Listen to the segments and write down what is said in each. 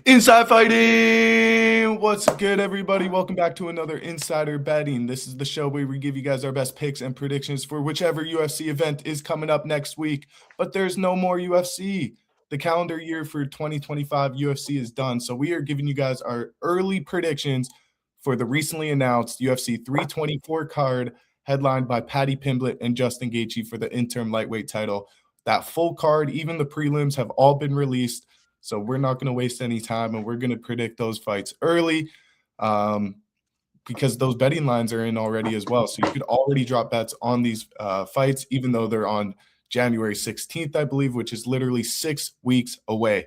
Inside Fighting! What's good, everybody? Welcome back to another Insider Betting. This is the show where we give you guys our best picks and predictions for whichever UFC event is coming up next week. But there's no more UFC. The calendar year for 2025 UFC is done. So we are giving you guys our early predictions for the recently announced UFC 324 card, headlined by Paddy, Pimblett, and Justin Gaethje for the interim lightweight title. That full card, even the prelims, have all been released. So we're not going to waste any time, and we're going to predict those fights early because those betting lines are in already as well. So you could already drop bets on these fights, even though they're on January 16th, I believe, which is literally 6 weeks away.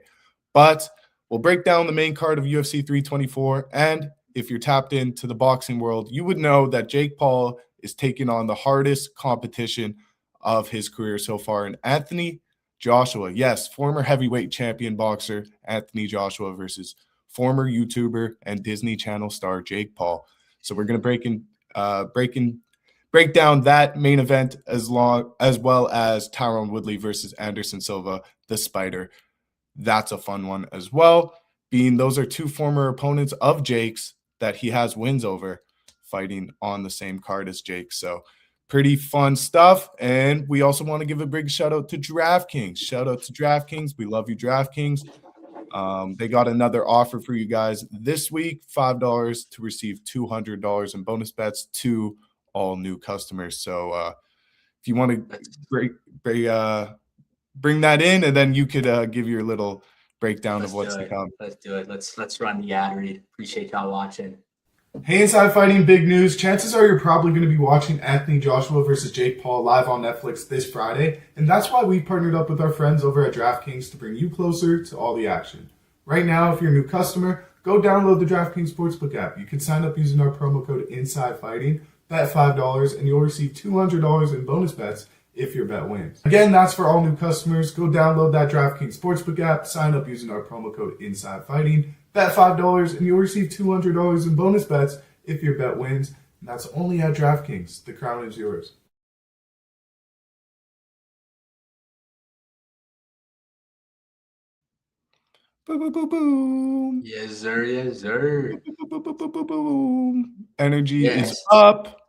But we'll break down the main card of UFC 324. And if you're tapped into the boxing world, you would know that Jake Paul is taking on the hardest competition of his career so far, and Anthony Joshua, yes, former heavyweight champion boxer Anthony Joshua versus former YouTuber and Disney Channel star Jake Paul. So we're going to break down that main event as well as Tyron Woodley versus Anderson Silva, the Spider. That's a fun one as well, being those are two former opponents of Jake's that he has wins over, fighting on the same card as Jake. So pretty fun stuff. And we also want to give a big shout out to DraftKings. Shout out to DraftKings. We love you, DraftKings. They got another offer for you guys this week, $5 to receive $200 in bonus bets to all new customers. So if you want to bring that in, and then you could give your little breakdown of what's to come. Let's do it. Let's run the ad read. Appreciate y'all watching. Hey, Inside Fighting, big news. Chances are you're probably going to be watching Anthony Joshua versus Jake Paul live on Netflix this Friday, and that's why we partnered up with our friends over at DraftKings to bring you closer to all the action. Right now, if you're a new customer, go download the DraftKings Sportsbook app. You can sign up using our promo code INSIDEFIGHTING, bet $5, and you'll receive $200 in bonus bets if your bet wins. Again, that's for all new customers. Go download that DraftKings Sportsbook app, sign up using our promo code INSIDEFIGHTING, bet $5, and you'll receive $200 in bonus bets if your bet wins. And that's only at DraftKings. The crown is yours. Boom, boom, boom, boom. Yes, sir. Yes, sir. Boom, boom, boom, boom, boom, boom. Energy is up,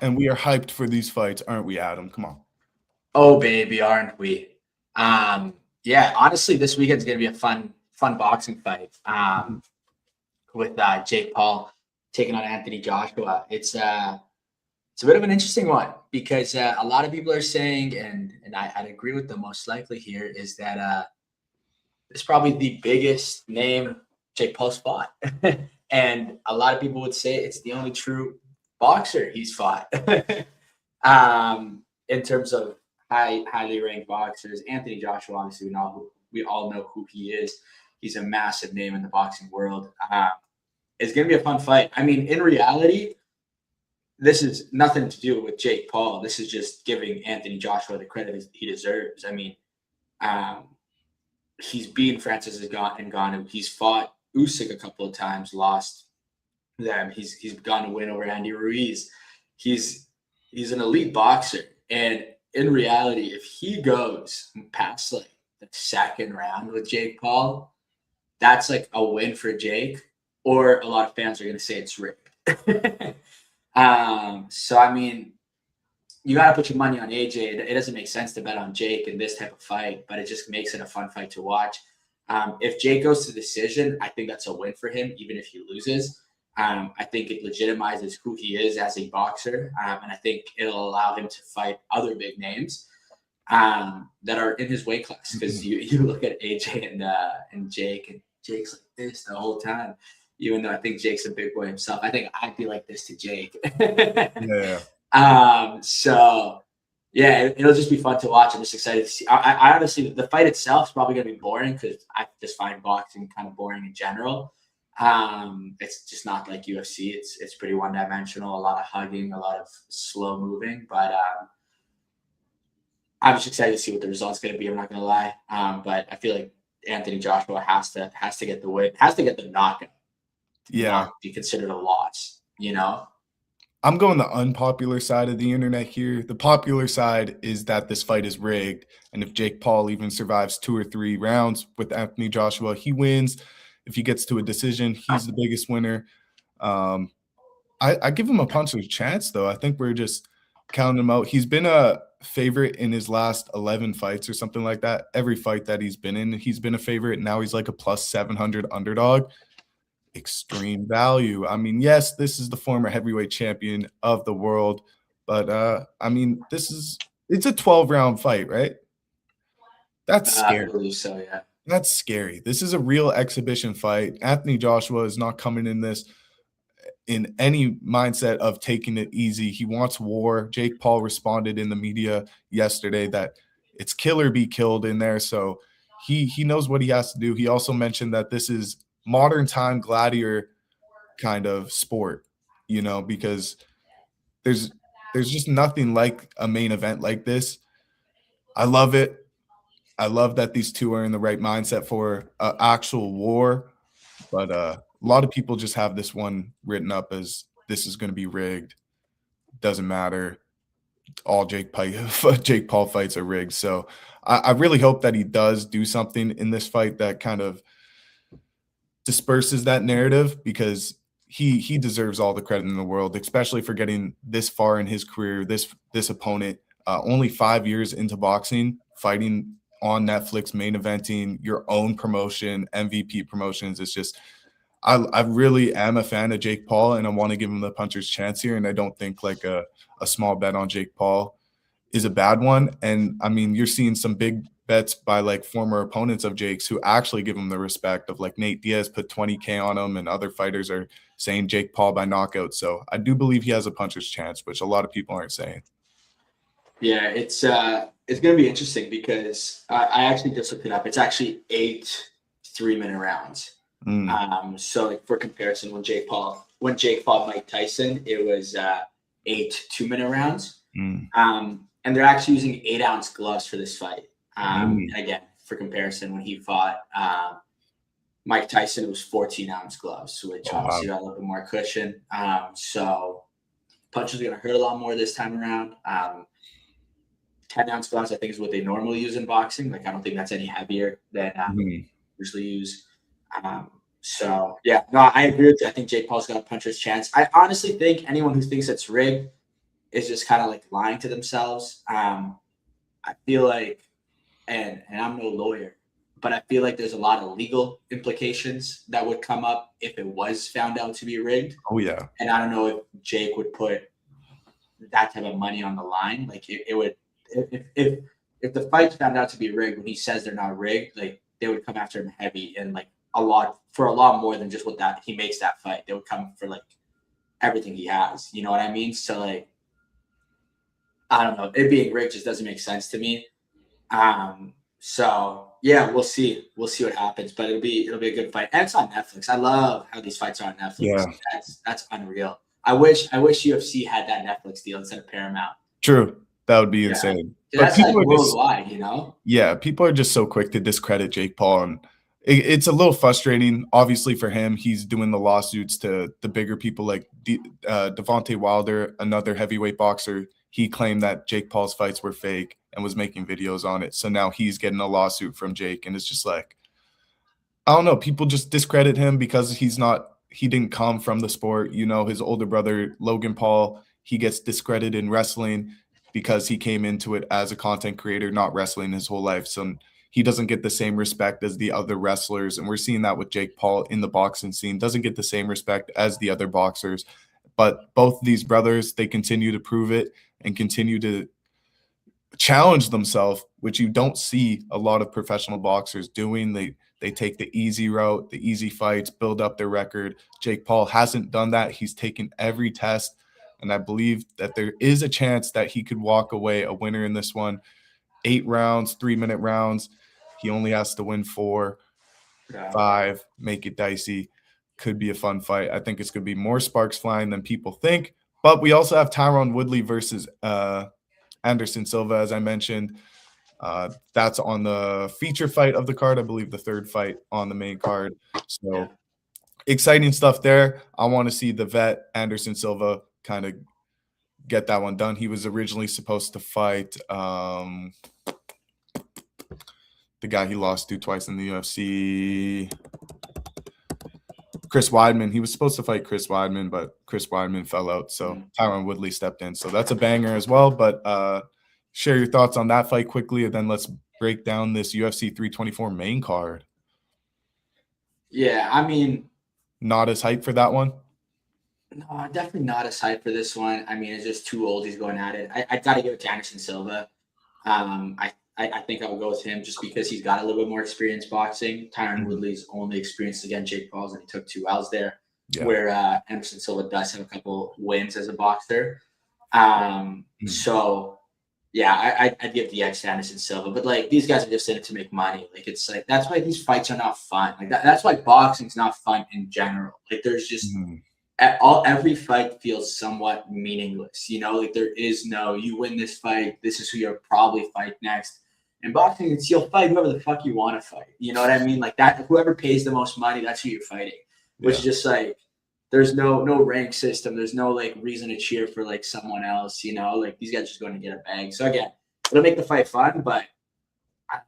and we are hyped for these fights, aren't we, Adam? Come on. Oh, baby, aren't we? Yeah, honestly, this weekend's going to be a fun boxing fight with Jake Paul taking on Anthony Joshua. It's a bit of an interesting one because a lot of people are saying, and I'd agree with them most likely here, is that it's probably the biggest name Jake Paul's fought. And a lot of people would say it's the only true boxer he's fought. In terms of highly ranked boxers, Anthony Joshua, obviously we all know who he is. He's a massive name in the boxing world. It's going to be a fun fight. I mean, in reality, this is nothing to do with Jake Paul. This is just giving Anthony Joshua the credit he deserves. I mean, he's beaten Francis Ngannou. He's fought Usyk a couple of times, lost them. He's gone to win over Andy Ruiz. He's an elite boxer. And in reality, if he goes past like the second round with Jake Paul, that's like a win for Jake. Or a lot of fans are going to say it's rigged. So, I mean, you got to put your money on AJ. It doesn't make sense to bet on Jake in this type of fight, but it just makes it a fun fight to watch. If Jake goes to decision, I think that's a win for him, even if he loses. I think it legitimizes who he is as a boxer, and I think it'll allow him to fight other big names that are in his weight class. Because you look at AJ and Jake, and Jake's like this the whole time. Even though I think Jake's a big boy himself, I think I'd be like this to Jake. Yeah. So yeah, it'll just be fun to watch. I'm just excited to see. I honestly, the fight itself is probably going to be boring because I just find boxing kind of boring in general. It's just not like UFC. It's pretty one-dimensional. A lot of hugging, a lot of slow moving. But I'm just excited to see what the result's going to be. I'm not going to lie. But I feel like Anthony Joshua has to get the win, has to get the knockout. Yeah, not be considered a loss. You know. I'm going the unpopular side of the internet here. The popular side is that this fight is rigged, and if Jake Paul even survives 2 or 3 rounds with Anthony Joshua, he wins. If he gets to a decision, he's the biggest winner. I give him a puncher's chance, though. I think we're just counting him out. He's been a favorite in his last 11 fights or something like that. Every fight that he's been in, he's been a favorite. Now he's like a plus 700 underdog. Extreme value. I mean, yes, this is the former heavyweight champion of the world, but I mean, it's a 12-round fight, right? That's scary. I believe so, yeah. That's scary. This is a real exhibition fight. Anthony Joshua is not coming in this in any mindset of taking it easy. He wants war. Jake Paul responded in the media yesterday that it's kill or be killed in there. So he knows what he has to do. He also mentioned that this is modern time gladiator kind of sport, you know, because there's just nothing like a main event like this. I love it. I love that these two are in the right mindset for actual war, but a lot of people just have this one written up as this is going to be rigged. Doesn't matter. All Jake Paul fights are rigged. So I really hope that he does do something in this fight that kind of disperses that narrative, because he deserves all the credit in the world, especially for getting this far in his career. This opponent, only 5 years into boxing, fighting on Netflix, main eventing your own promotion, MVP promotions. It's just, I really am a fan of Jake Paul, and I want to give him the puncher's chance here. And I don't think like a small bet on Jake Paul is a bad one. And I mean, you're seeing some big bets by like former opponents of Jake's who actually give him the respect of, like Nate Diaz put 20K on him, and other fighters are saying Jake Paul by knockout. So I do believe he has a puncher's chance, which a lot of people aren't saying. Yeah, it's going to be interesting because I actually just looked it up. It's actually 8 3-minute rounds. So like for comparison, when Jake fought Mike Tyson, it was 8 2-minute rounds. And they're actually using 8-ounce gloves for this fight. And again, for comparison, when he fought Mike Tyson, it was 14-ounce gloves, which obviously got a little bit more cushion. So punches are going to hurt a lot more this time around. 10-ounce gloves, I think, is what they normally use in boxing. Like, I don't think that's any heavier than usually use. So yeah, no, I agree with you. I think Jake Paul's got a puncher's chance. I honestly think anyone who thinks it's rigged is just kind of like lying to themselves. I feel like, and I'm no lawyer, but I feel like there's a lot of legal implications that would come up if it was found out to be rigged. Oh yeah. And I don't know if Jake would put that type of money on the line. Like it would, if the fight's found out to be rigged when he says they're not rigged, like they would come after him heavy and like a lot more than just what that he makes that fight. They would come for like everything he has. You know what I mean? So like, I don't know. It being rigged just doesn't make sense to me. So yeah, we'll see. We'll see what happens, but it'll be a good fight. And it's on Netflix. I love how these fights are on Netflix. Yeah. That's unreal. I wish UFC had that Netflix deal instead of Paramount. True. That would be insane. But that's like worldwide, you know? Yeah, people are just so quick to discredit Jake Paul, and it's a little frustrating. Obviously for him, he's doing the lawsuits to the bigger people like Devontae Wilder, another heavyweight boxer. He claimed that Jake Paul's fights were fake and was making videos on it. So now he's getting a lawsuit from Jake, and it's just like, I don't know. People just discredit him because he didn't come from the sport. You know, his older brother, Logan Paul, he gets discredited in wrestling because he came into it as a content creator, not wrestling his whole life. So he doesn't get the same respect as the other wrestlers. And we're seeing that with Jake Paul in the boxing scene, doesn't get the same respect as the other boxers. But both these brothers, they continue to prove it and continue to challenge themselves, which you don't see a lot of professional boxers doing. They take the easy route, the easy fights, build up their record. Jake Paul hasn't done that. He's taken every test. And I believe that there is a chance that he could walk away a winner in this one. 8 rounds, 3-minute rounds. He only has to win 4, 5, make it dicey. Could be a fun fight. I think it's going to be more sparks flying than people think. But we also have Tyron Woodley versus Anderson Silva, as I mentioned. That's on the feature fight of the card. I believe the 3rd fight on the main card. So exciting stuff there. I want to see the vet Anderson Silva kind of get that one done. He was originally supposed to fight the guy he lost to twice in the UFC. Chris Weidman. He was supposed to fight Chris Weidman, but Chris Weidman fell out, so Tyron Woodley stepped in. So that's a banger as well. But share your thoughts on that fight quickly, and then let's break down this UFC 324 main card. Yeah, I mean, not as hyped for that one. No, definitely not as hyped for this one. I mean, it's just two oldies going at it. I got to give it to Anderson Silva. I think I would go with him just because he's got a little bit more experience boxing. Tyron Woodley's only experienced against Jake Pauls, and he took 2 L's there, where Anderson Silva does have a couple wins as a boxer. So, yeah, I'd give the edge to Anderson Silva. But, like, these guys are just in it to make money. Like, it's like that's why these fights are not fun. Like, that's why boxing's not fun in general. Like, there's just every fight feels somewhat meaningless. You know, like there is no, you win this fight, this is who you'll probably fight next. In boxing, it's you'll fight whoever the fuck you want to fight. You know what I mean? Like that, whoever pays the most money, that's who you're fighting. Which is just like, there's no rank system. There's no like reason to cheer for like someone else. You know, like these guys are just going to get a bag. So again, it'll make the fight fun, but I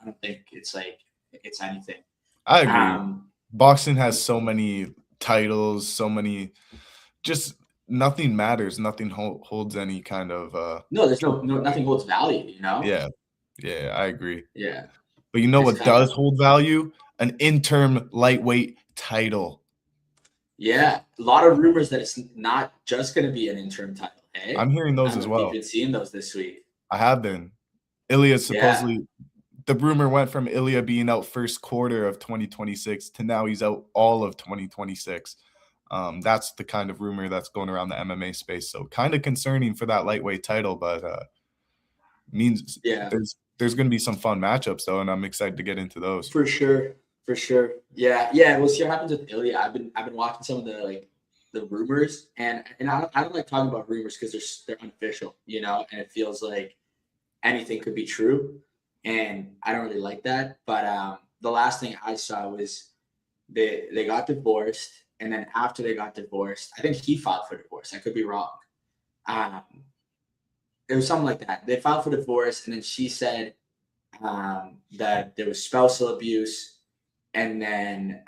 don't think it's like it's anything. I agree. Boxing has so many titles, so many, just nothing matters. Nothing holds any kind of. No, there's nothing holds value. You know. Yeah, I agree. Yeah. But you know what does hold value? An interim lightweight title. Yeah. A lot of rumors that it's not just going to be an interim title. Hey? I'm hearing those as well. You've been seeing those this week. I have been. Ilya supposedly, the rumor went from Ilya being out first quarter of 2026 to now he's out all of 2026. That's the kind of rumor that's going around the MMA space. So kind of concerning for that lightweight title, but means there's going to be some fun matchups though, and I'm excited to get into those. For sure. Yeah. We'll see what happens with Ilya. I've been watching some of the rumors, and I don't like talking about rumors because they're unofficial, you know, and it feels like anything could be true, and I don't really like that. But the last thing I saw was they got divorced, and then after they got divorced, I think he filed for divorce. I could be wrong. It was something like that. They filed for divorce, and then she said that there was spousal abuse. And then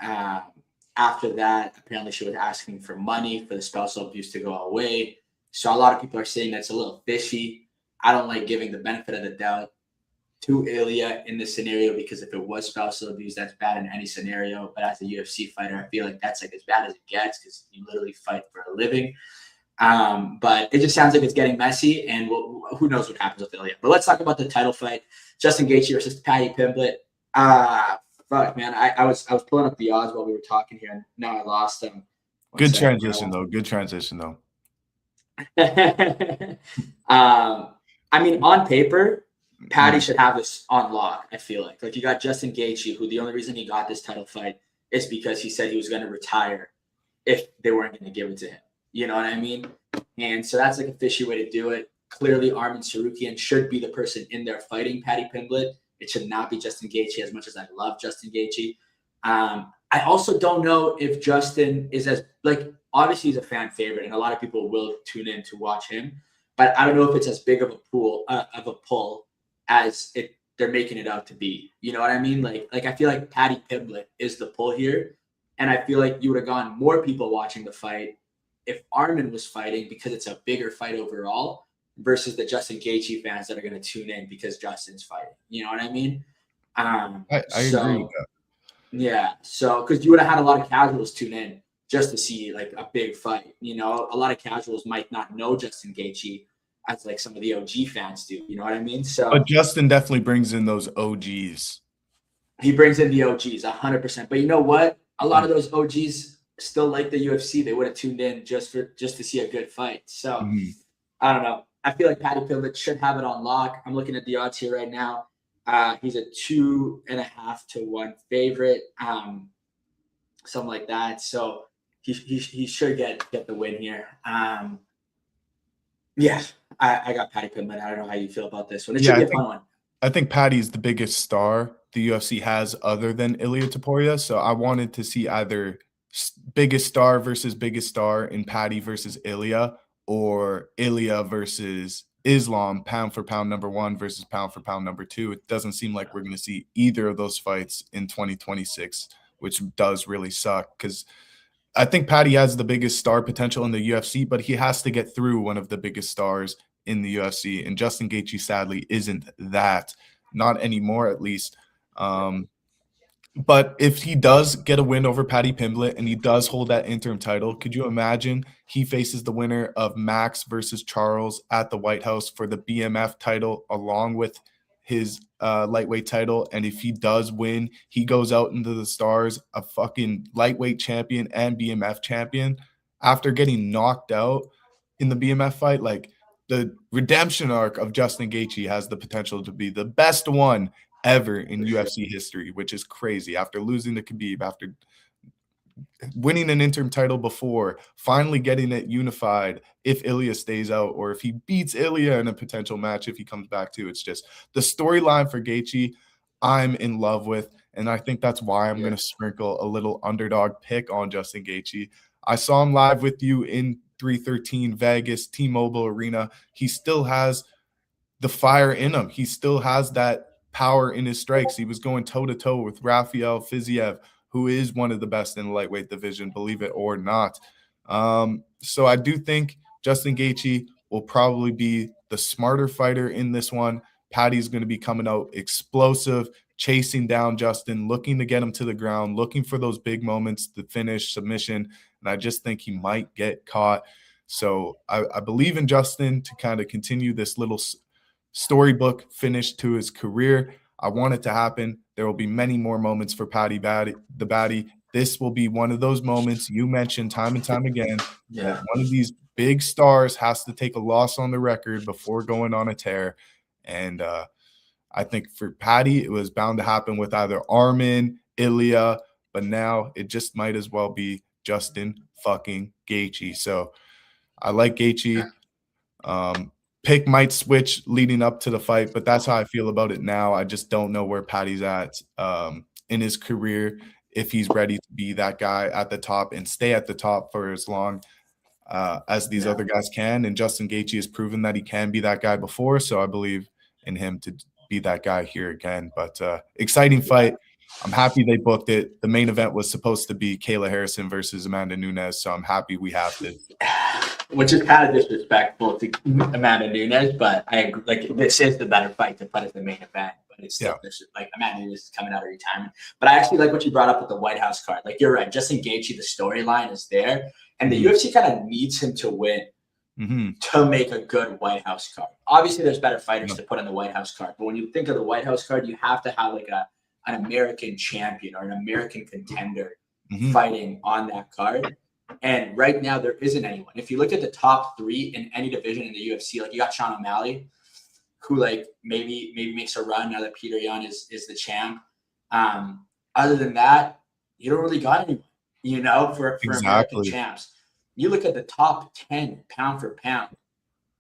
after that, apparently she was asking for money for the spousal abuse to go away. So a lot of people are saying that's a little fishy. I don't like giving the benefit of the doubt to Ilya in this scenario, because if it was spousal abuse, that's bad in any scenario. But as a UFC fighter, I feel like that's like as bad as it gets, because you literally fight for a living. But it just sounds like it's getting messy, and who knows what happens with Ilya. But let's talk about the title fight: Justin Gaethje versus Paddy Pimblett. Fuck, man, I was pulling up the odds while we were talking here, and now I lost them. Good transition though. I mean, on paper, Paddy should have this on lock. I feel like you got Justin Gaethje, who the only reason he got this title fight is because he said he was going to retire if they weren't going to give it to him. You know what I mean? And so that's like a fishy way to do it. Clearly, Arman Tsarukyan should be the person in there fighting Paddy Pimblett. It should not be Justin Gaethje, as much as I love Justin Gaethje. I also don't know if Justin is as, like, obviously he's a fan favorite, and a lot of people will tune in to watch him. But I don't know if it's as big of a pull as they're making it out to be. You know what I mean? Like I feel like Paddy Pimblett is the pull here, and I feel like you would have gotten more people watching the fight if Arman was fighting, because it's a bigger fight overall, versus the Justin Gaethje fans that are going to tune in because Justin's fighting. You know what I mean? I agree with that. Yeah. So, because you would have had a lot of casuals tune in just to see like a big fight. You know, a lot of casuals might not know Justin Gaethje as like some of the OG fans do. You know what I mean? So, but Justin definitely brings in those OGs. He brings in the OGs 100%. But you know what? A lot of those OGs still like the UFC. They would have tuned in just to see a good fight. So, I don't know. I feel like Paddy Pimblett should have it on lock. I'm looking at the odds here right now. He's a 2.5 to 1 favorite, something like that. So he should get the win here. Yeah, I got Paddy Pimblett. I don't know how you feel about this one. It should be a fun one. I think Paddy's the biggest star the UFC has other than Ilia Topuria. So I wanted to see either biggest star versus biggest star in Paddy versus Ilia, or Ilia versus Islam, pound for pound number 1 versus pound for pound number 2. It doesn't seem like we're going to see either of those fights in 2026 which does really suck because I think Paddy has the biggest star potential in the UFC, but he has to get through one of the biggest stars in the UFC. And Justin Gaethje, sadly, isn't that. Not anymore, at least. But if he does get a win over Paddy Pimblett and he does hold that interim title, could you imagine he faces the winner of Max versus Charles at the White House for the BMF title along with his lightweight title? And if he does win, he goes out into the stars, a fucking lightweight champion and BMF champion after getting knocked out in the BMF fight. Like, the redemption arc of Justin Gaethje has the potential to be the best one ever in UFC history, which is crazy. After losing to Khabib, after winning an interim title before, finally getting it unified if Ilya stays out, or if he beats Ilya in a potential match if he comes back to. It's just the storyline for Gaethje I'm in love with, and I think that's why I'm going to sprinkle a little underdog pick on Justin Gaethje. I saw him live with you in 313 Vegas, T-Mobile Arena. He still has the fire in him. He still has that power in his strikes. He was going toe-to-toe with Rafael Fiziev, who is one of the best in the lightweight division, believe it or not. So I do think Justin Gaethje will probably be the smarter fighter in this one. Paddy's going to be coming out explosive, chasing down Justin, looking to get him to the ground, looking for those big moments, the finish, submission, and I just think he might get caught. So I believe in Justin to kind of continue this little storybook finish to his career. I want it to happen. There will be many more moments for Paddy the Baddie. This will be one of those moments you mentioned time and time again. Yeah. One of these big stars has to take a loss on the record before going on a tear. And I think for Paddy, it was bound to happen with either Armin, Ilya, but now it just might as well be Justin fucking Gaethje. So I like Gaethje. Pick might switch leading up to the fight, but that's how I feel about it now. I just don't know where Paddy's at in his career, if he's ready to be that guy at the top and stay at the top for as long as these other guys can. And Justin Gaethje has proven that he can be that guy before, so I believe in him to be that guy here again. But exciting fight. I'm happy they booked it. The main event was supposed to be Kayla Harrison versus Amanda Nunes, so I'm happy we have this. Which is kind of disrespectful to Amanda Nunes, but I agree, like, this is the better fight to put as the main event. But it's still like Amanda Nunes is coming out of retirement. But I actually like what you brought up with the White House card. Like, you're right, Justin Gaethje, the storyline is there, and the UFC kind of needs him to win to make a good White House card. Obviously, there's better fighters to put on the White House card, but when you think of the White House card, you have to have like an American champion or an American contender fighting on that card. And right now, there isn't anyone. If you look at the top three in any division in the UFC, like, you got Sean O'Malley, who like maybe makes a run now that Peter Yan is the champ. Other than that, you don't really got anyone, you know, for American champs. You look at the top 10 pound for pound.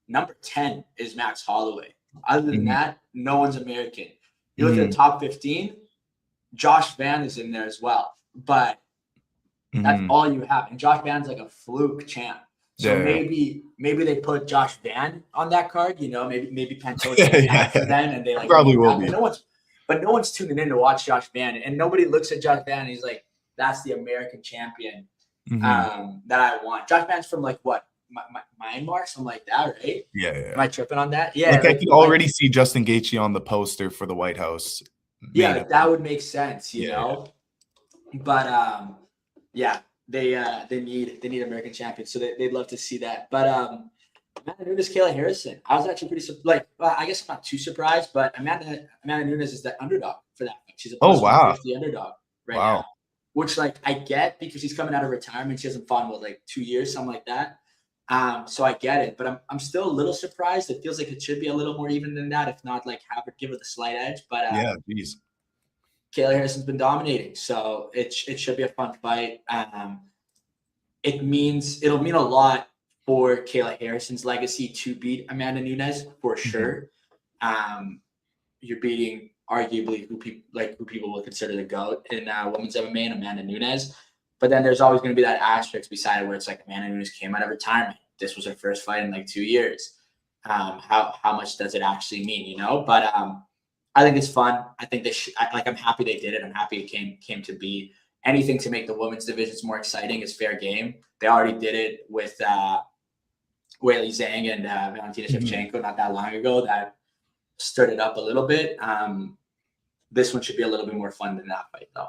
Number 10 is Max Holloway. Other than that, no one's American. You look at the top 15, Josh Van is in there as well. But that's all you have. And Josh Van's like a fluke champ. So maybe they put Josh Van on that card, you know, maybe Pantoja for them, and they like probably will be. But no one's tuning in to watch Josh Van, and nobody looks at Josh Van and he's like, that's the American champion that I want. Josh Van's from like what? Myanmar, something like that, right? Yeah. Am I tripping on that? Yeah. Like, I can already see Justin Gaethje on the poster for the White House. Yeah, that would make sense, you know. But they need American champions, so they'd love to see that. But Amanda Nunes, Kayla Harrison, I was actually pretty I guess I'm not too surprised, but Amanda Nunes is the underdog for that. She's a plus 150 underdog right now, which like I get because she's coming out of retirement. She hasn't fought in like 2 years, something like that. So I get it, but I'm still a little surprised. It feels like it should be a little more even than that, if not like give her the slight edge. But Kayla Harrison's been dominating, so it should be a fun fight. It'll mean a lot for Kayla Harrison's legacy to beat Amanda Nunes for sure. You're beating arguably who people will consider the GOAT in women's MMA, and Amanda Nunes. But then there's always going to be that asterisk beside it where it's like Amanda Nunes came out of retirement. This was her first fight in like 2 years. How much does it actually mean, you know? But I think it's fun. I think I'm happy they did it. I'm happy it came to be. anything to make the women's divisions more exciting is fair game. They already did it with Weili Zhang and Valentina Shevchenko not that long ago. That stirred it up a little bit. This one should be a little bit more fun than that fight, though.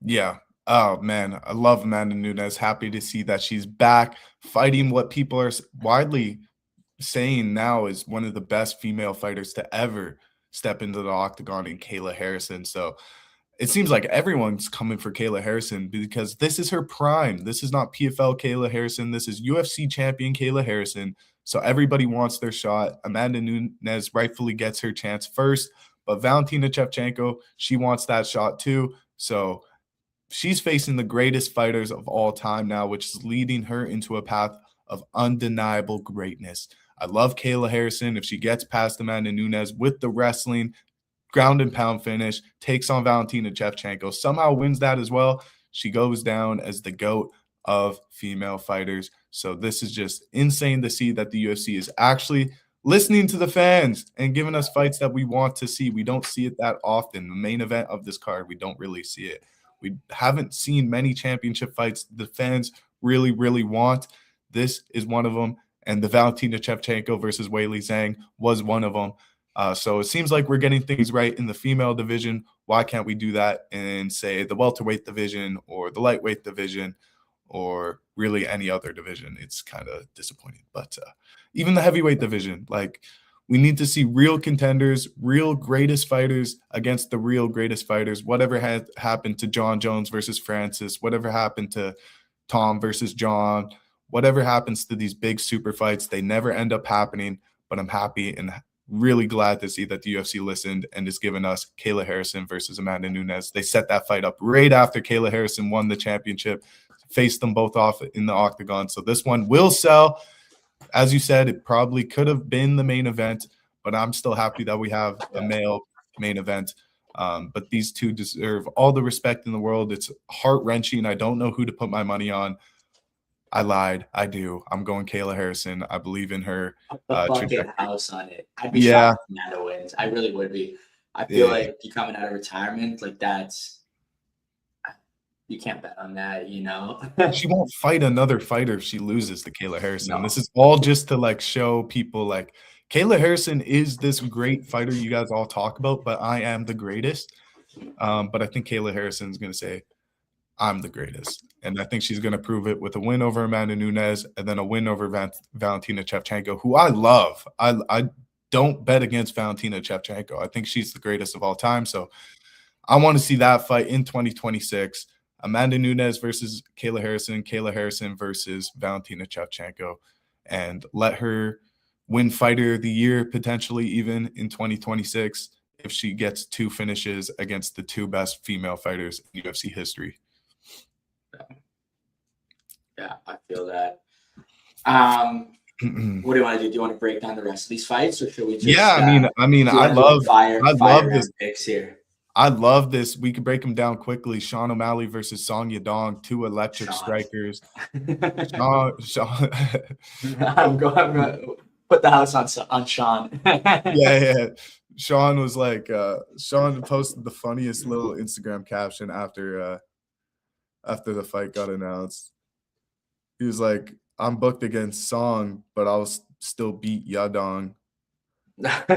Yeah. Oh, man. I love Amanda Nunes. Happy to see that she's back fighting what people are widely saying now is one of the best female fighters to ever step into the octagon in Kayla Harrison. So it seems like everyone's coming for Kayla Harrison because this is her prime. This is not PFL Kayla Harrison. This is UFC champion Kayla Harrison. So everybody wants their shot. Amanda Nunes rightfully gets her chance first, but Valentina Shevchenko, she wants that shot too. So she's facing the greatest fighters of all time now, which is leading her into a path of undeniable greatness. I love Kayla Harrison. If she gets past Amanda Nunes with the wrestling, ground and pound finish, takes on Valentina Shevchenko, somehow wins that as well, she goes down as the GOAT of female fighters. So this is just insane to see that the UFC is actually listening to the fans and giving us fights that we want to see. We don't see it that often. The main event of this card, we don't really see it. We haven't seen many championship fights the fans really, really want. This is one of them. And the Valentina Shevchenko versus Weili Zhang was one of them. So it seems like we're getting things right in the female division. Why can't we do that in, say, the welterweight division or the lightweight division or really any other division? It's kind of disappointing. But even the heavyweight division, like, we need to see real contenders, real greatest fighters against the real greatest fighters. Whatever had happened to John Jones versus Francis, whatever happened to Tom versus John, whatever happens to these big super fights, they never end up happening. But I'm happy and really glad to see that the UFC listened and is giving us Kayla Harrison versus Amanda Nunes. They set that fight up right after Kayla Harrison won the championship, faced them both off in the octagon. So this one will sell. As you said, it probably could have been the main event, but I'm still happy that we have a male main event. But these two deserve all the respect in the world. It's heart-wrenching. I don't know who to put my money on. I lied. I do. I'm going Kayla Harrison. I believe in her. The fucking house on it. I'd be shocked if Amanda wins. I really would be. I feel like you coming out of retirement, like you can't bet on that, you know. She won't fight another fighter if she loses to Kayla Harrison. No. This is all just to like show people like Kayla Harrison is this great fighter you guys all talk about, but I am the greatest. But I think Kayla Harrison is going to say, I'm the greatest. And I think she's going to prove it with a win over Amanda Nunes and then a win over Valentina Shevchenko, who I love. I don't bet against Valentina Shevchenko. I think she's the greatest of all time. So I want to see that fight in 2026. Amanda Nunes versus Kayla Harrison versus Valentina Shevchenko, and let her win fighter of the year, potentially even in 2026, if she gets 2 finishes against the 2 best female fighters in UFC history. Yeah, I feel that. What do you want to do? Do you want to break down the rest of these fights, or should we just? Yeah, I mean, I love this picks here. I love this. We could break them down quickly. Sean O'Malley versus Song Yadong, 2 electric strikers. Sean. I'm going to put the house on Sean. Yeah. Sean was like, Sean posted the funniest little Instagram caption after the fight got announced. He was like, I'm booked against Song, but I'll still beat Yadong. That's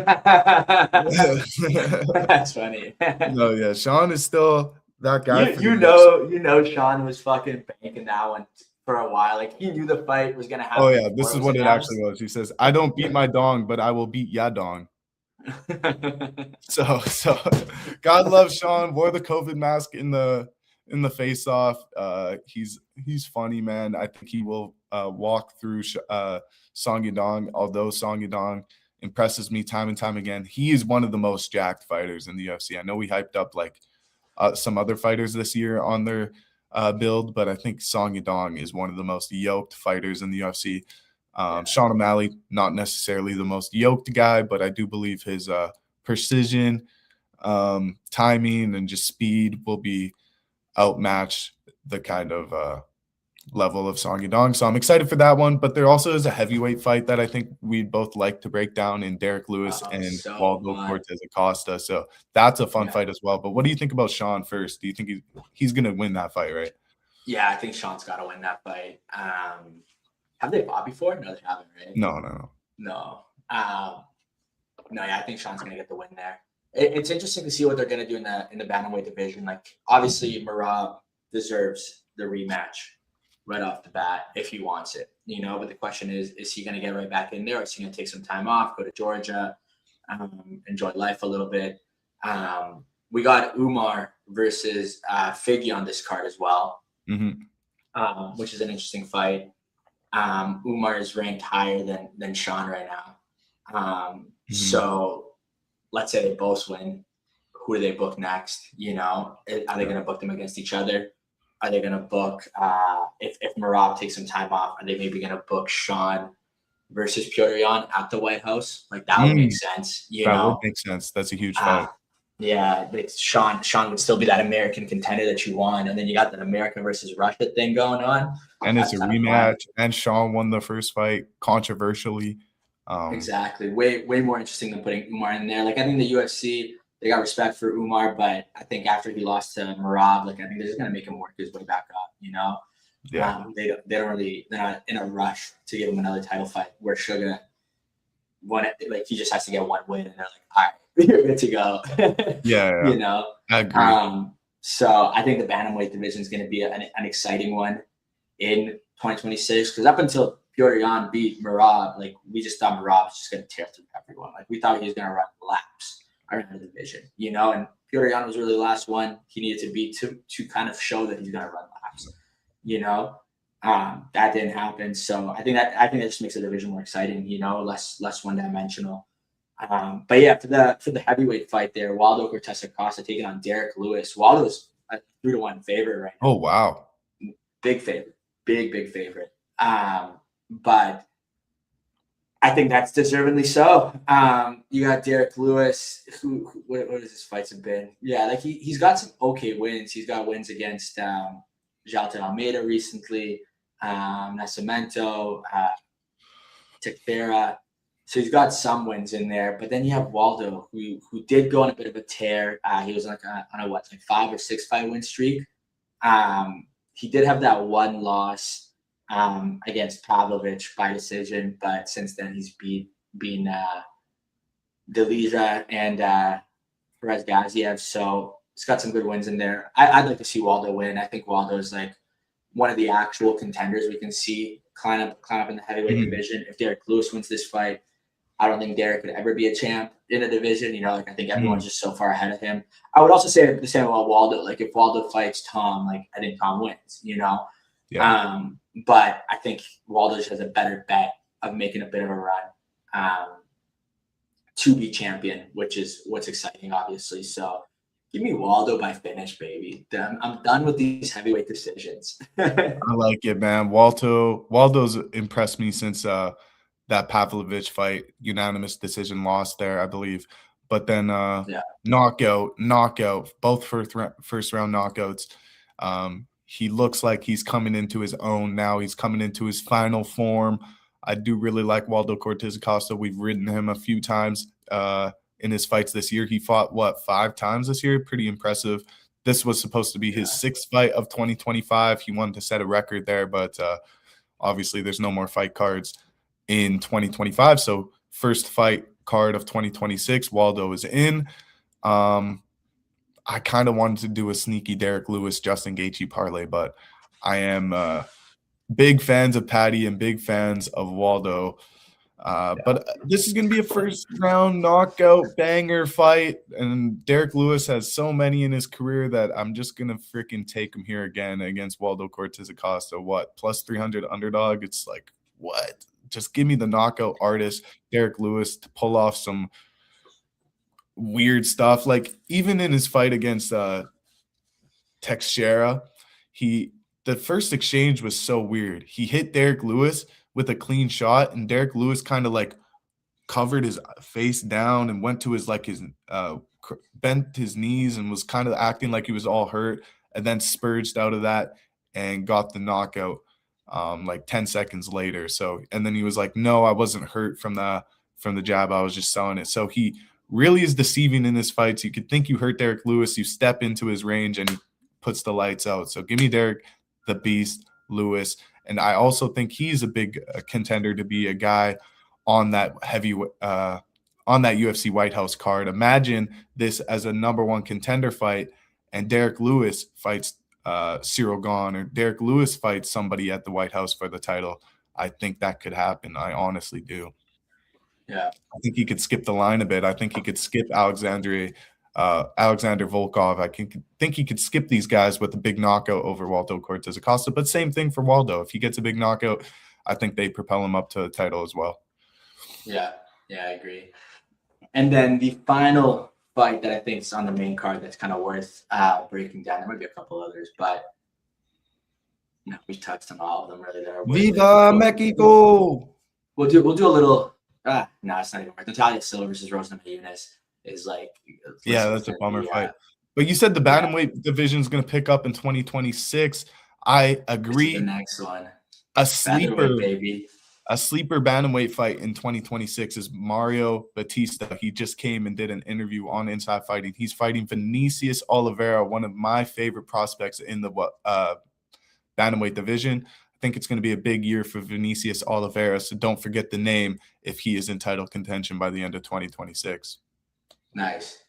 funny. No, yeah, Sean is still that guy. You know, Sean was fucking banking that one for a while. Like, he knew the fight was gonna happen. Oh yeah, this is what it actually was. He says, "I don't beat my dong, but I will beat Yadong." So, God loves Sean. Wore the COVID mask in the face-off. He's funny, man. I think he will walk through Song Yadong. Although Song Yadong impresses me time and time again, he is one of the most jacked fighters in the UFC. I know we hyped up like some other fighters this year on their build, but I think Song Yadong is one of the most yoked fighters in the UFC. Sean O'Malley, not necessarily the most yoked guy, but I do believe his precision, timing, and just speed will be outmatch the kind of level of Song Yadong. So I'm excited for that one. But there also is a heavyweight fight that I think we'd both like to break down in Derek Lewis Oh, and so Waldo fun. Cortez Acosta. So that's a fun Yeah. fight as well. But what do you think about Sean first? Do you think he's going to win that fight, right? Yeah, I think Sean's got to win that fight. Have they fought before? No, they haven't, right? No. No. No, yeah, I think Sean's going to get the win there. It's interesting to see what they're going to do in the bantamweight division. Like, obviously, Merab deserves the rematch right off the bat if he wants it, you know. But the question is he going to get right back in there, or is he going to take some time off, go to Georgia, enjoy life a little bit? We got Umar versus Figgy on this card as well, which is an interesting fight. Umar is ranked higher than Sean right now. So let's say they both win. Who do they book next? You know, are they going to book them against each other? Are they going to book, if Merab takes some time off, are they maybe going to book Sean versus Petr Yan at the White House? Like, that would make sense. That would make sense. That's a huge fight. Yeah, Sean would still be that American contender that you want. And then you got that America versus Russia thing going on. And it's a rematch. And Sean won the first fight controversially. Exactly. Way more interesting than putting Umar in there. Like, I think the UFC, they got respect for Umar, but I think after he lost to Merab, like, I think they're just gonna make him work his way back up, you know? Yeah. They're not in a rush to give him another title fight where Sugar won it. Like, he just has to get one win and they're like, all right, you're good to go. Yeah. You know? I agree. So I think the bantamweight division is gonna be an exciting one in 2026, because up until Petr Yan beat Merab, like, we just thought Merab was just going to tear through everyone. Like, we thought he was going to run laps around the division, you know, and Petr Yan was really the last one he needed to beat to kind of show that he's going to run laps, you know. That didn't happen. So I think that just makes the division more exciting, you know, less one-dimensional. But yeah, for the heavyweight fight there, Waldo Cortez Acosta taking on Derek Lewis. Waldo's a 3-1 favorite right now. Oh, wow. Big favorite. Big favorite. But I think that's deservedly so. You got Derek Lewis, who what has his fights have been? Yeah, like he's got some okay wins. He's got wins against Jalton Almeida recently, Nascimento, Teixeira. So he's got some wins in there. But then you have Waldo, who did go on a bit of a tear. He was on a 5 or 6 fight win streak. He did have that one loss against Pavlovich by decision, but since then he's been Delija and Perez Gaziev, so he's got some good wins in there. I'd like to see Waldo win. I think Waldo is like one of the actual contenders we can see climb up in the heavyweight division. If Derek Lewis wins this fight, I don't think Derek could ever be a champ in a division. You know, like, I think everyone's just so far ahead of him. I would also say the same about Waldo. Like, if Waldo fights Tom, like, I think Tom wins, you know? Yeah. But I think Waldo just has a better bet of making a bit of a run to be champion, which is what's exciting, obviously. So give me Waldo by finish, baby. I'm done with these heavyweight decisions. I like it, man. Waldo's impressed me since that Pavlovich fight, unanimous decision loss there, I believe. But then knockout, both first round knockouts. He looks like he's coming into his own now. He's coming into his final form. I do really like Waldo Cortez Acosta. We've ridden him a few times in his fights this year. He fought, 5 times this year? Pretty impressive. This was supposed to be his 6th fight of 2025. He wanted to set a record there, but obviously there's no more fight cards in 2025. So first fight card of 2026, Waldo is in. I kind of wanted to do a sneaky Derek Lewis, Justin Gaethje parlay, but I am big fans of Paddy and big fans of Waldo. But this is going to be a first round knockout banger fight. And Derek Lewis has so many in his career that I'm just going to freaking take him here again against Waldo Cortez Acosta. What? Plus 300 underdog? It's like, what? Just give me the knockout artist, Derek Lewis, to pull off some weird stuff. Like, even in his fight against Teixeira, the first exchange was so weird. He hit Derek Lewis with a clean shot, and Derek Lewis kind of like covered his face down and went to his bent his knees and was kind of acting like he was all hurt, and then spurged out of that and got the knockout. like 10 seconds later. So, and then he was like, no, I wasn't hurt from the jab. I was just selling it. So he really is deceiving in his fights. You could think you hurt Derek Lewis. You step into his range and he puts the lights out. So give me Derek the Beast Lewis. And I also think he's a big contender to be a guy on that on that UFC White House card. Imagine this as a #1 contender fight, and Derek Lewis fights Cyril Gahn, or Derek Lewis fights somebody at the White House for the title. I think that could happen. I honestly do. Yeah. I think he could skip the line a bit. I think he could skip Alexander Volkov. I think he could skip these guys with a big knockout over Waldo Cortez Acosta. But same thing for Waldo. If he gets a big knockout, I think they propel him up to the title as well. Yeah, I agree. And then the final fight that I think is on the main card that's kind of worth breaking down. There might be a couple others, but we touched on all of them really there. Viva Mexico! We'll do a little. No, it's not even worth. Natalia Silva versus Rosna Mayunas is like. Yeah, that's a bummer fight. But you said the bantamweight division is going to pick up in 2026. I agree. The next one. A sleeper, baby. A sleeper bantamweight fight in 2026 is Mario Batista. He just came and did an interview on Inside Fighting. He's fighting Vinicius Oliveira, one of my favorite prospects in the bantamweight division. I think it's going to be a big year for Vinicius Oliveira, so don't forget the name if he is in title contention by the end of 2026. Nice.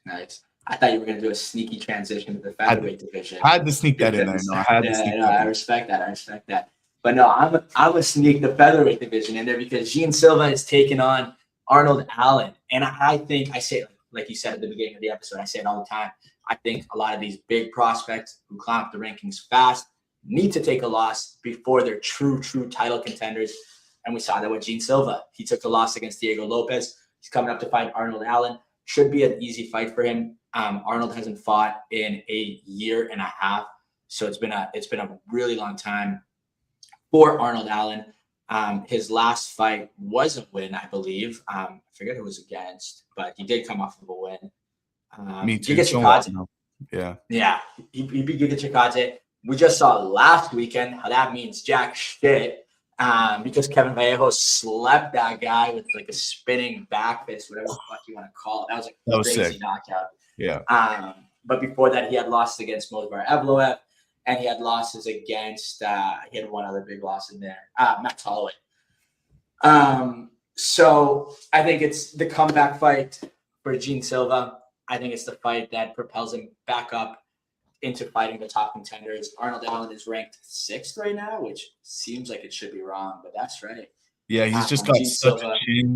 I thought you were going to do a sneaky transition to the featherweight division. I had to sneak that in there. No, I respect that. But no, I'm gonna sneak the featherweight division in there because Gene Silva is taking on Arnold Allen, and I think I say, like you said at the beginning of the episode, I say it all the time. I think a lot of these big prospects who climb up the rankings fast need to take a loss before they're true title contenders, and we saw that with Gene Silva. He took a loss against Diego Lopez. He's coming up to fight Arnold Allen. Should be an easy fight for him. Arnold hasn't fought in a year and a half, so it's been a really long time for Arnold Allen. His last fight was a win, I believe. I forget who it was against, but he did come off of a win. Me too. Yeah. He beat Giga Chikadze. We just saw last weekend how that means jack shit because Kevin Vallejo slept that guy with like a spinning back fist, whatever the fuck you want to call it. That was like a crazy sick knockout. Yeah. But before that, he had lost against Movsar Evloev. And he had losses against, he had one other big loss in there, Max Holloway. So I think it's the comeback fight for Gene Silva. I think it's the fight that propels him back up into fighting the top contenders. Arnold Allen is ranked 6th right now, which seems like it should be wrong, but that's right. Yeah, he's just got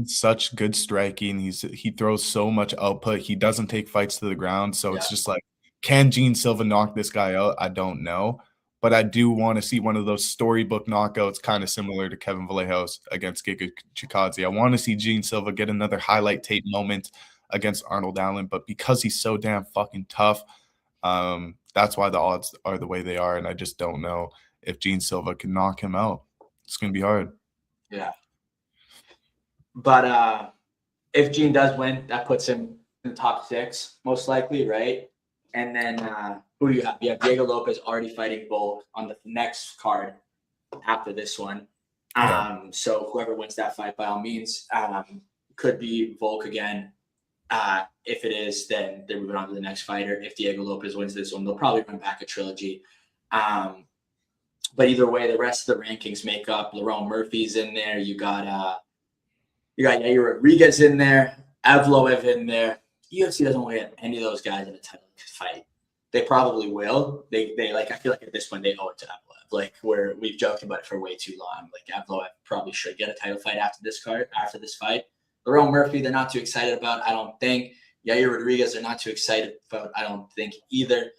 such good striking. He throws so much output. He doesn't take fights to the ground, so it's just like, can Gene Silva knock this guy out? I don't know. But I do want to see one of those storybook knockouts, kind of similar to Kevin Vallejo's against Giga Chikadze. I want to see Gene Silva get another highlight tape moment against Arnold Allen. But because he's so damn fucking tough, that's why the odds are the way they are. And I just don't know if Gene Silva can knock him out. It's going to be hard. Yeah. But if Gene does win, that puts him in the top 6, most likely, right? And then who do you have? You have Diego Lopez already fighting Volk on the next card after this one. So whoever wins that fight, by all means, could be Volk again. If it is, then they're moving on to the next fighter. If Diego Lopez wins this one, they'll probably run back a trilogy. But either way, the rest of the rankings make up. Lerone Murphy's in there. You got Yair Rodriguez in there. Evloev in there. UFC doesn't want to get any of those guys in a title fight. They probably will. They like. I feel like at this point they owe it to Evloev. Like we've joked about it for way too long. Like Evloev probably should get a title fight after this fight. Lerone Murphy, they're not too excited about. I don't think. Yair Rodriguez, they're not too excited about. I don't think either.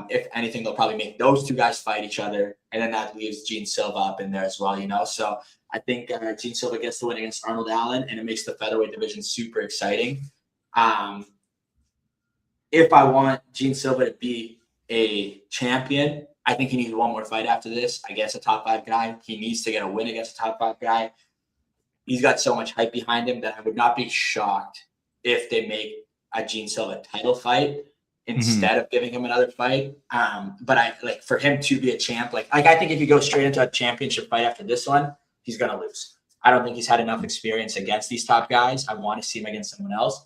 If anything, they'll probably make those two guys fight each other, and then that leaves Gene Silva up in there as well. So I think Gene Silva gets the win against Arnold Allen, and it makes the featherweight division super exciting. If I want Gene Silva to be a champion, I think he needs one more fight after this against a top 5 guy. He needs to get a win against a top 5 guy. He's got so much hype behind him that I would not be shocked if they make a Gene Silva title fight instead of giving him another fight. But I like for him to be a champ. Like I think if you go straight into a championship fight after this one, he's gonna lose. I don't think he's had enough experience against these top guys. I want to see him against someone else.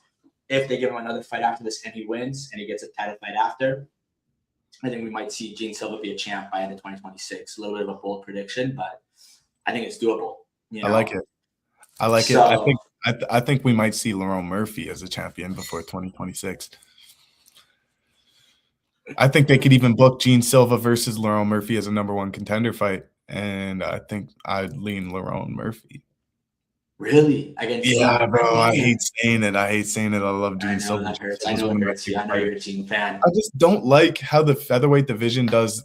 If they give him another fight after this and he wins and he gets a title fight after, I think we might see Gene Silva be a champ by end of 2026. A little bit of a bold prediction, but I think it's doable. You know? I like it. I like it. I think we might see Lerone Murphy as a champion before 2026. I think they could even book Gene Silva versus Lerone Murphy as a #1 contender fight, and I think I'd lean Lerone Murphy. Really? Yeah, bro. I hate saying it. I love Gene Silva. That hurts. I know it hurts you. I know you're a Gene fan. I just don't like how the featherweight division does.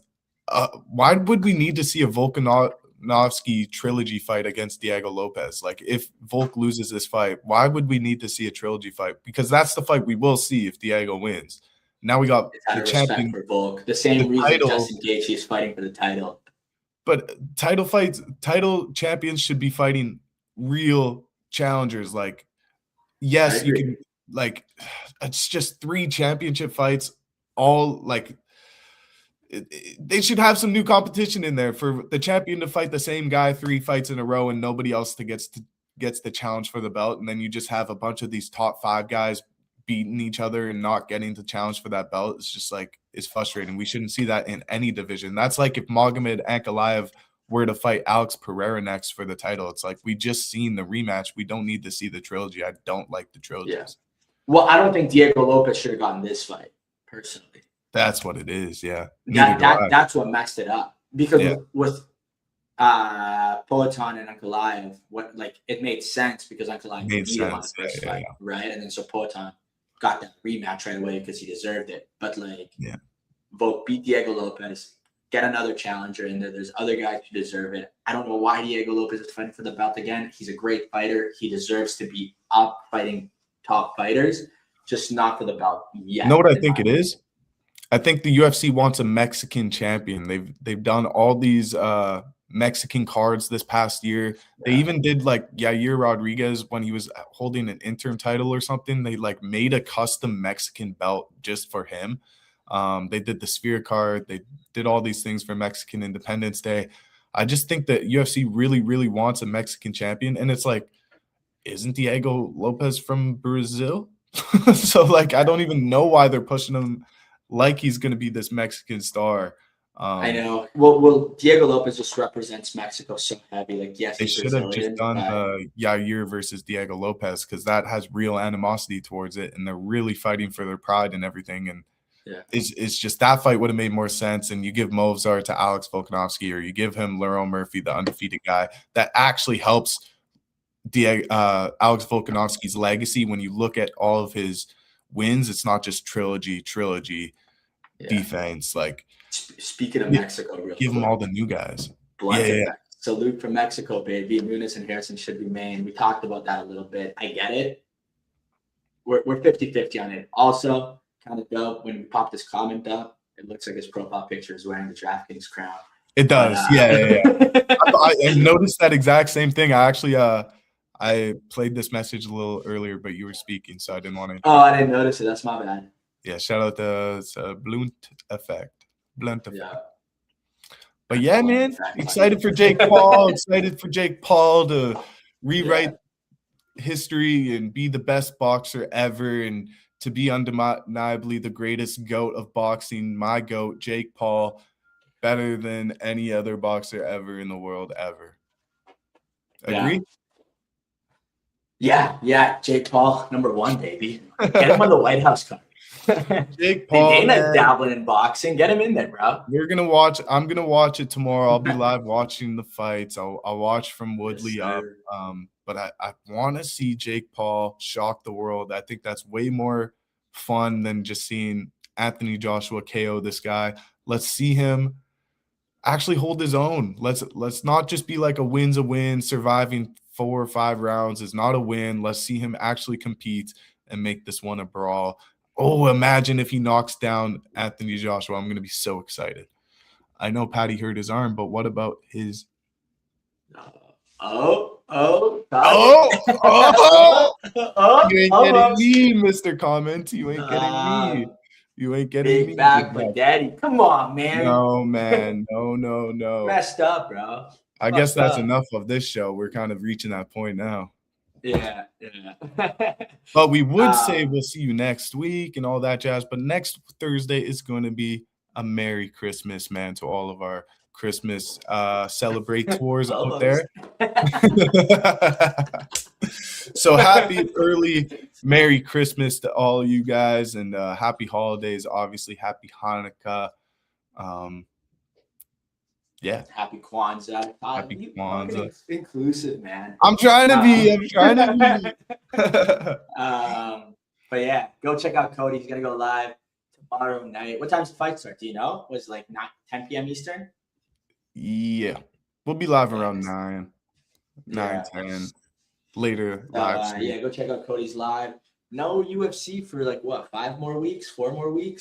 Why would we need to see a Volkanovski trilogy fight against Diego Lopez? Like, if Volk loses this fight, why would we need to see a trilogy fight? Because that's the fight we will see if Diego wins. Now we got the champion for Volk. The same reason Justin Gaethje is fighting for the title. But title champions should be fighting real challengers. Like, yes, you can, like, it's just 3 championship fights, all like they should have some new competition in there for the champion to fight the same guy 3 fights in a row and nobody else gets the challenge for the belt. And then you just have a bunch of these top 5 guys beating each other and not getting the challenge for that belt. It's just like, it's frustrating. We shouldn't see that in any division. That's like if Magomed Ankalaev were to fight Alex Pereira next for the title. It's like, we just seen the rematch. We don't need to see the trilogy. I don't like the trilogies. Yeah. Well, I don't think Diego Lopez should have gotten this fight, personally. That's what it is, yeah. That's what messed it up. Because with Poatan and Ankalaev, it made sense because Ankalaev beat him on the first fight, right? And then so Poatan got that rematch right away because he deserved it. But Volk beat Diego Lopez. Get another challenger in there. There's other guys who deserve it. I don't know why Diego Lopez is fighting for the belt again. He's a great fighter. He deserves to be up fighting top fighters, just not for the belt yet. You know what I think it is? I think the UFC wants a Mexican champion. They've done all these Mexican cards this past year. They even did like Yair Rodriguez when he was holding an interim title or something. They like made a custom Mexican belt just for him. They did the Sphere card. They did all these things for Mexican Independence Day. I just think that UFC really, really wants a Mexican champion. And it's like, isn't Diego Lopez from Brazil? So like, I don't even know why they're pushing him like he's going to be this Mexican star. I know. Well, Diego Lopez just represents Mexico so heavy. Like, yes, they should have just done Yair versus Diego Lopez because that has real animosity towards it, and they're really fighting for their pride and everything. And it's just that fight would have made more sense. And you give Movsar to Alex Volkanovski, or you give him Lerone Murphy, the undefeated guy. That actually helps Alex Volkanovski's legacy when you look at all of his wins. It's not just trilogy defense. Like, speaking of Mexico, real give them all the new guys. Salute from Mexico, baby. Nunes and Harrison should be main. We talked about that a little bit. I get it. We're 50-50 on it. Also, kind of dope when we pop this comment up, it looks like his profile picture is wearing the DraftKings crown. It does. I noticed that exact same thing. I actually I played this message a little earlier, but you were speaking, so I didn't want to. Oh, I didn't notice it. That's my bad. Yeah, shout out to Blunt Effect. Yeah. But yeah, man, excited for Jake Paul. Excited for Jake Paul to rewrite history and be the best boxer ever, and to be undeniably the greatest GOAT of boxing. My GOAT, Jake Paul, better than any other boxer ever in the world ever. Agree? Yeah. Jake Paul, #1, baby. Get him on the White House card. Jake Paul, Dana's dabbling in boxing. Get him in there, bro. I'm gonna watch it tomorrow. I'll be live watching the fights. I'll watch from Woodley up. But I want to see Jake Paul shock the world. I think that's way more fun than just seeing Anthony Joshua KO this guy. Let's see him actually hold his own. Let's not just be like a win's a win. Surviving 4 or 5 rounds is not a win. Let's see him actually compete and make this one a brawl. Oh, imagine if he knocks down Anthony Joshua. I'm going to be so excited. I know Paddy hurt his arm, but what about his? Oh! You ain't getting me, Mr. Comment. You ain't getting me. You ain't getting me. Big back, but daddy. Come on, man. No, man. No. Messed up, bro. I guess that's enough of this show. We're kind of reaching that point now. Yeah. But we would say we'll see you next week and all that jazz. But next Thursday is going to be a Merry Christmas, man, to all of our Christmas celebrators out there. So happy early Merry Christmas to all you guys, and happy holidays, obviously. Happy Hanukkah. Yeah. Happy Kwanzaa. Happy Kwanzaa. Inclusive, man. I'm trying to be. But yeah, go check out Cody. He's gonna go live tomorrow night. What time's the fight start? Do you know? Was it like 10 p.m. Eastern? Yeah. We'll be live around 9, 10. Later live. Yeah, go check out Cody's live. No UFC for like what, 4 more weeks?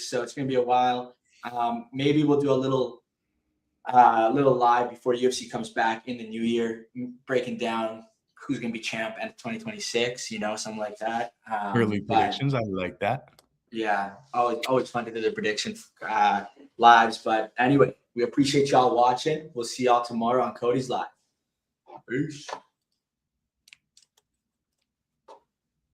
So it's gonna be a while. Maybe we'll do a little live before UFC comes back in the new year, breaking down who's gonna be champ at 2026. Something like that. Early predictions. I like that. Yeah, always fun to do the prediction lives. But anyway, we appreciate y'all watching. We'll see y'all tomorrow on Cody's Live. Peace.